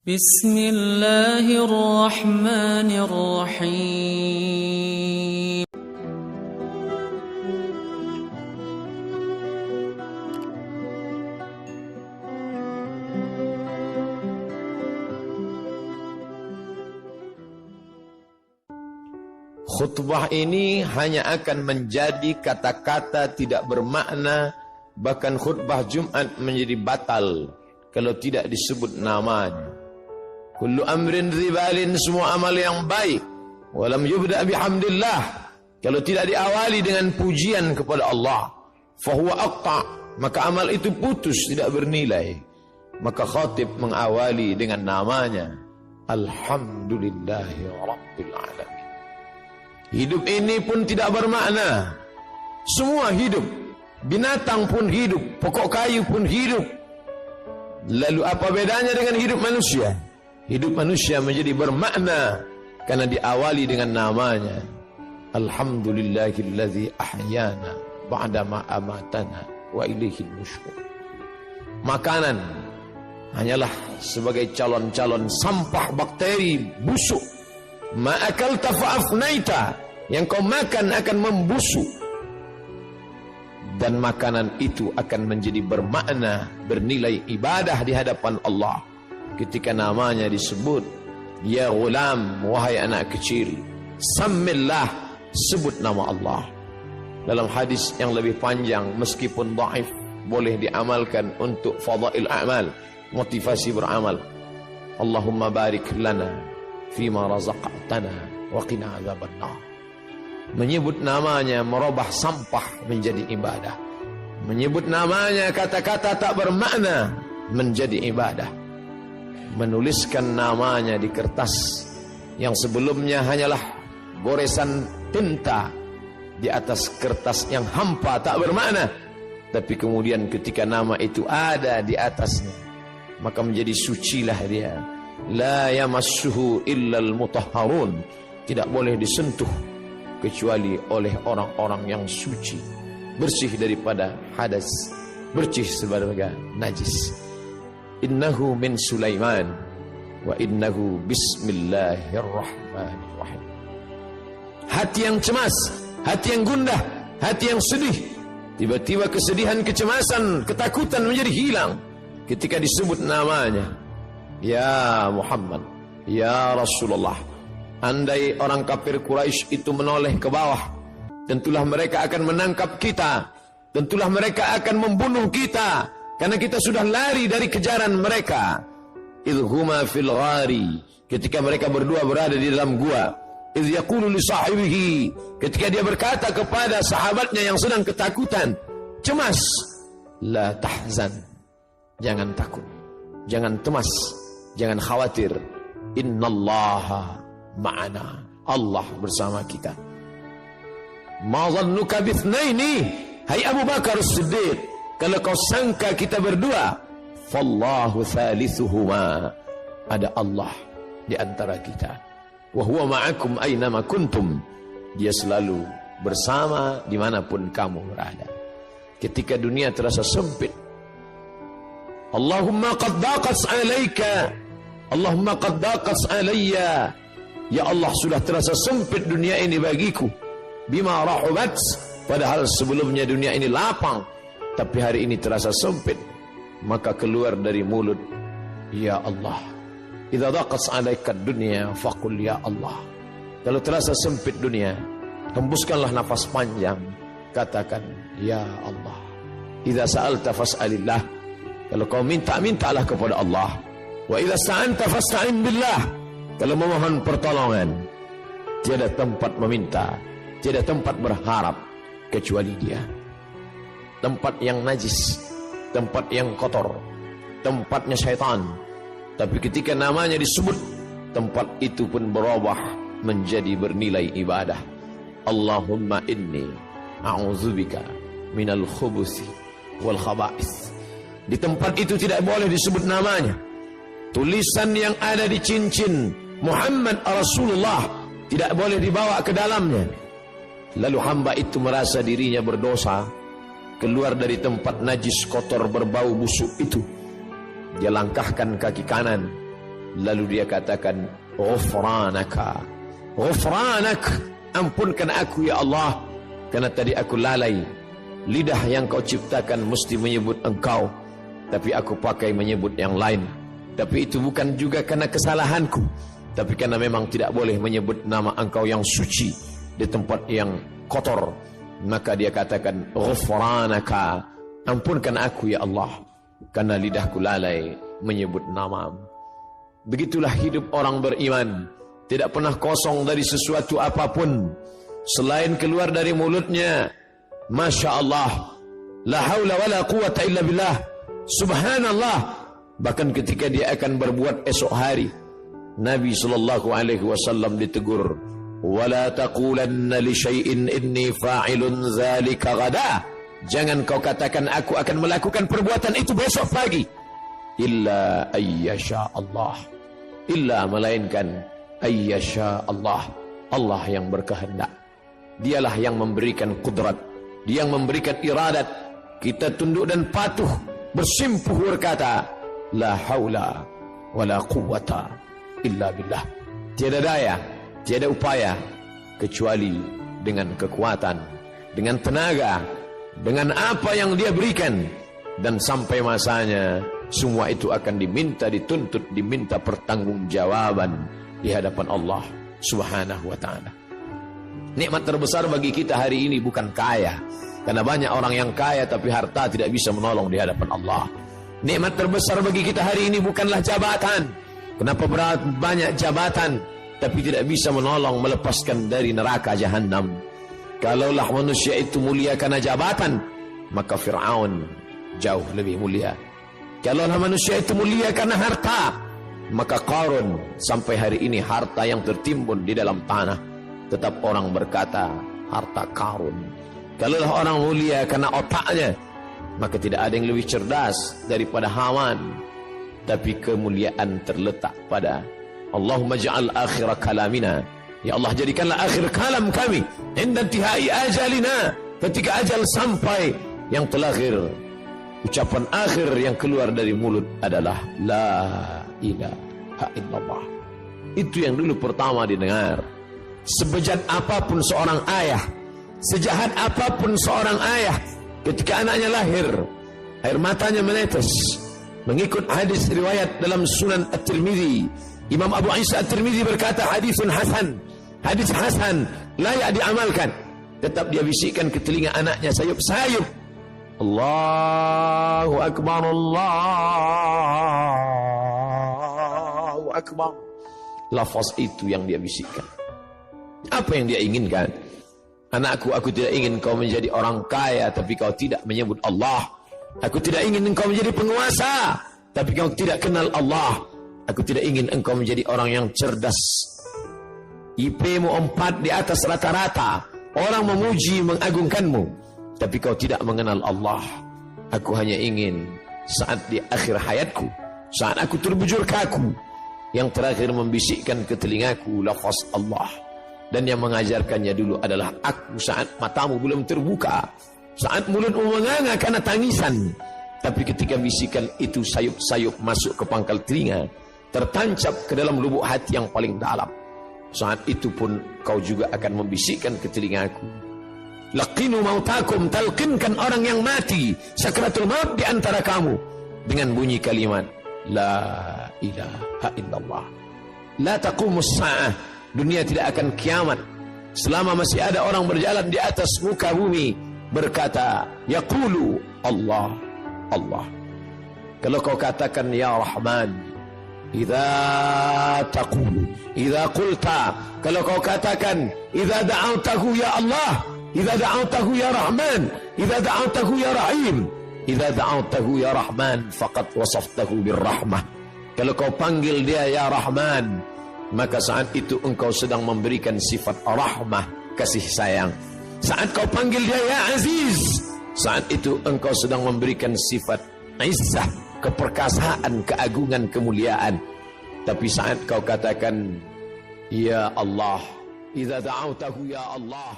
Bismillahirrahmanirrahim. Khutbah ini hanya akan menjadi kata-kata tidak bermakna, bahkan khutbah Jumat menjadi batal kalau tidak disebut namanya. Kullu amrin ribalin, semua amal yang baik, walam yubda bihamdillah, kalau tidak diawali dengan pujian kepada Allah, fahuwa aqta, maka amal itu putus, tidak bernilai. Maka khatib mengawali dengan namanya, alhamdulillahi rabbil alamin. Hidup ini pun tidak bermakna. Semua hidup. Binatang pun hidup. Pokok kayu pun hidup. Lalu apa bedanya dengan hidup manusia? Hidup manusia menjadi bermakna karena diawali dengan namanya. Alhamdulillahillazi ahyana ba'dama amatana wa ilaihil nusyur. Makanan hanyalah sebagai calon-calon sampah bakteri busuk. Ma'akalta fa'afnaita, yang kau makan akan membusuk. Dan makanan itu akan menjadi bermakna, bernilai ibadah di hadapan Allah ketika namanya disebut. Ya ghulam, wahai anak kecil, sammillah, sebut nama Allah. Dalam hadis yang lebih panjang, meskipun dhaif, boleh diamalkan untuk fadail a'mal, motivasi beramal. Allahumma barik lana fima razaqtana wa qina adzabannar. Menyebut namanya merubah sampah menjadi ibadah. Menyebut namanya kata-kata tak bermakna menjadi ibadah. Menuliskan namanya di kertas yang sebelumnya hanyalah goresan tinta di atas kertas yang hampa tak bermakna, tapi kemudian ketika nama itu ada di atasnya, maka menjadi sucilah dia. La yamassuhu illal mutahharun, tidak boleh disentuh kecuali oleh orang-orang yang suci, bersih daripada hadas, bersih sebagai najis. Innahu min Sulaiman wa innahu bismillahirrahmanirrahim. Hati yang cemas, hati yang gundah, hati yang sedih, tiba-tiba kesedihan, kecemasan, ketakutan menjadi hilang ketika disebut namanya. Ya Muhammad, ya Rasulullah. Andai orang kafir Quraisy itu menoleh ke bawah, tentulah mereka akan menangkap kita, tentulah mereka akan membunuh kita, karena kita sudah lari dari kejaran mereka. Idhuma fil ghari, ketika mereka berdua berada di dalam gua. Idh yaqulu li sahibihi, ketika dia berkata kepada sahabatnya yang sedang ketakutan, cemas, la tahzan, jangan takut, jangan cemas, jangan khawatir. Innallaha ma'ana, Allah bersama kita. Ma dhannuka bithnaini, hai Abu Bakar As-Siddiq, kalau kau sangka kita berdua, fallahu thalithuhuma, ada Allah di antara kita. Wa huwa ma'akum aynama kuntum, dia selalu bersama dimanapun kamu berada. Ketika dunia terasa sempit, Allahumma qad daqas alaika, Allahumma qad daqas alayya, ya Allah sudah terasa sempit dunia ini bagiku. Bima rahubat, padahal sebelumnya dunia ini lapang, tapi hari ini terasa sempit. Maka keluar dari mulut, ya Allah. Idza daqas alaika dunya faqul ya Allah. Kalau terasa sempit dunia, hembuskanlah nafas panjang, katakan ya Allah. Idza sa'alta fas'alillah, kalau kau minta, mintalah kepada Allah. Wa idza sta'anta fasta'in billah, kalau memohon pertolongan, tiada tempat meminta, tiada tempat berharap kecuali Dia. Tempat yang najis, tempat yang kotor, tempatnya syaitan. Tapi ketika namanya disebut, tempat itu pun berubah menjadi bernilai ibadah. Allahumma inni a'udzubika minal khubuthi wal khaba'is. Di tempat itu tidak boleh disebut namanya. Tulisan yang ada di cincin Muhammad Rasulullah tidak boleh dibawa ke dalamnya. Lalu hamba itu merasa dirinya berdosa, keluar dari tempat najis, kotor, berbau busuk itu. Dia langkahkan kaki kanan, Lalu dia katakan, ghufranaka, ghufranak, ampunkan aku ya Allah, karena tadi aku lalai. Lidah yang kau ciptakan mesti menyebut engkau, tapi aku pakai menyebut yang lain. Tapi itu bukan juga karena kesalahanku, tapi karena memang tidak boleh menyebut nama engkau yang suci di tempat yang kotor. Maka dia katakan, ghufranaka, ampunkan aku ya Allah, karena lidahku lalai menyebut namamu. Begitulah hidup orang beriman, tidak pernah kosong dari sesuatu apapun selain keluar dari mulutnya, Masya Allah, la haula wa la quwata illa billah, subhanallah. Bahkan ketika dia akan berbuat esok hari, Nabi SAW ditegur, wala taqulanna li syai'in inni fa'ilun dzalika ghadan, jangan kau katakan aku akan melakukan perbuatan itu besok pagi, illa ayyasha Allah, illa melainkan ayyasha Allah, Allah yang berkehendak. Dialah yang memberikan kudrat, dia yang memberikan iradat. Kita tunduk dan patuh, bersimpuh berkata, la haula wala quwwata illa billah. Tiada daya, tiada upaya kecuali dengan kekuatan, dengan tenaga, dengan apa yang dia berikan. Dan sampai masanya semua itu akan diminta, dituntut, diminta pertanggungjawaban di hadapan Allah Subhanahu wa ta'ala. Nikmat terbesar bagi kita hari ini bukan kaya, karena banyak orang yang kaya tapi harta tidak bisa menolong di hadapan Allah. Nikmat terbesar bagi kita hari ini bukanlah jabatan. Kenapa banyak jabatan tapi tidak bisa menolong melepaskan dari neraka jahanam? Kalaulah manusia itu mulia karena jabatan, maka Fir'aun jauh lebih mulia. Kalaulah manusia itu mulia karena harta, maka Qarun sampai hari ini harta yang tertimbun di dalam tanah, tetap orang berkata harta Qarun. Kalaulah orang mulia karena otaknya, maka tidak ada yang lebih cerdas daripada Haman. Tapi kemuliaan terletak pada Allahumma ja'al akhir kalamina, ya Allah jadikanlah akhir kalam kami inda intihai ajalina, ketika ajal sampai, yang terakhir, ucapan akhir yang keluar dari mulut adalah la ilaha illallah. Itu yang dulu pertama didengar. Sebejat apapun seorang ayah, sejahat apapun seorang ayah, ketika anaknya lahir, air matanya menetes. Mengikut hadis riwayat dalam Sunan At-Tirmidzi, Imam Abu Isa At-Tirmidzi berkata, hadisun hasan, hadis hasan, layak diamalkan. Tetap dia bisikkan ke telinga anaknya sayup-sayup, Allahu Akbar, Allahu Akbar. Lafaz itu yang dia bisikkan. Apa yang dia inginkan? Anakku, aku tidak ingin kau menjadi orang kaya tapi kau tidak menyebut Allah. Aku tidak ingin engkau menjadi penguasa tapi kau tidak kenal Allah. Aku tidak ingin engkau menjadi orang yang cerdas, IP-mu 4 di atas rata-rata, orang memuji mengagungkanmu, tapi kau tidak mengenal Allah. Aku hanya ingin saat di akhir hayatku, saat aku terbujur kaku, yang terakhir membisikkan ke telingaku lafaz Allah. Dan yang mengajarkannya dulu adalah aku saat matamu belum terbuka, saat mulutmu menganga karena tangisan. Tapi ketika bisikan itu sayup-sayup masuk ke pangkal telinga, tertancap ke dalam lubuk hati yang paling dalam, saat itu pun kau juga akan membisikkan ke telingaku, laqinu mautakum, talqinkan orang yang mati sakratul maut di antara kamu dengan bunyi kalimat la ilaha illallah. La taqumus sa'ah, dunia tidak akan kiamat selama masih ada orang berjalan di atas muka bumi berkata yaqulu Allah, Allah. Kalau kau katakan ya Rahman, idza taqulu, idza qulta, kalau kau katakan idza da'awtahu ya Allah, idza da'awtahu ya Rahman, idza da'awtahu ya Rahim, idza da'awtahu ya Rahman faqad wasaftahu birrahmah. Kalau kau panggil dia ya Rahman, maka saat itu engkau sedang memberikan sifat rahmah, kasih sayang. Saat kau panggil dia ya Aziz, saat itu engkau sedang memberikan sifat izzah, keperkasaan, keagungan, kemuliaan. Tapi saat kau katakan ya Allah, idza da'awtahu ya Allah,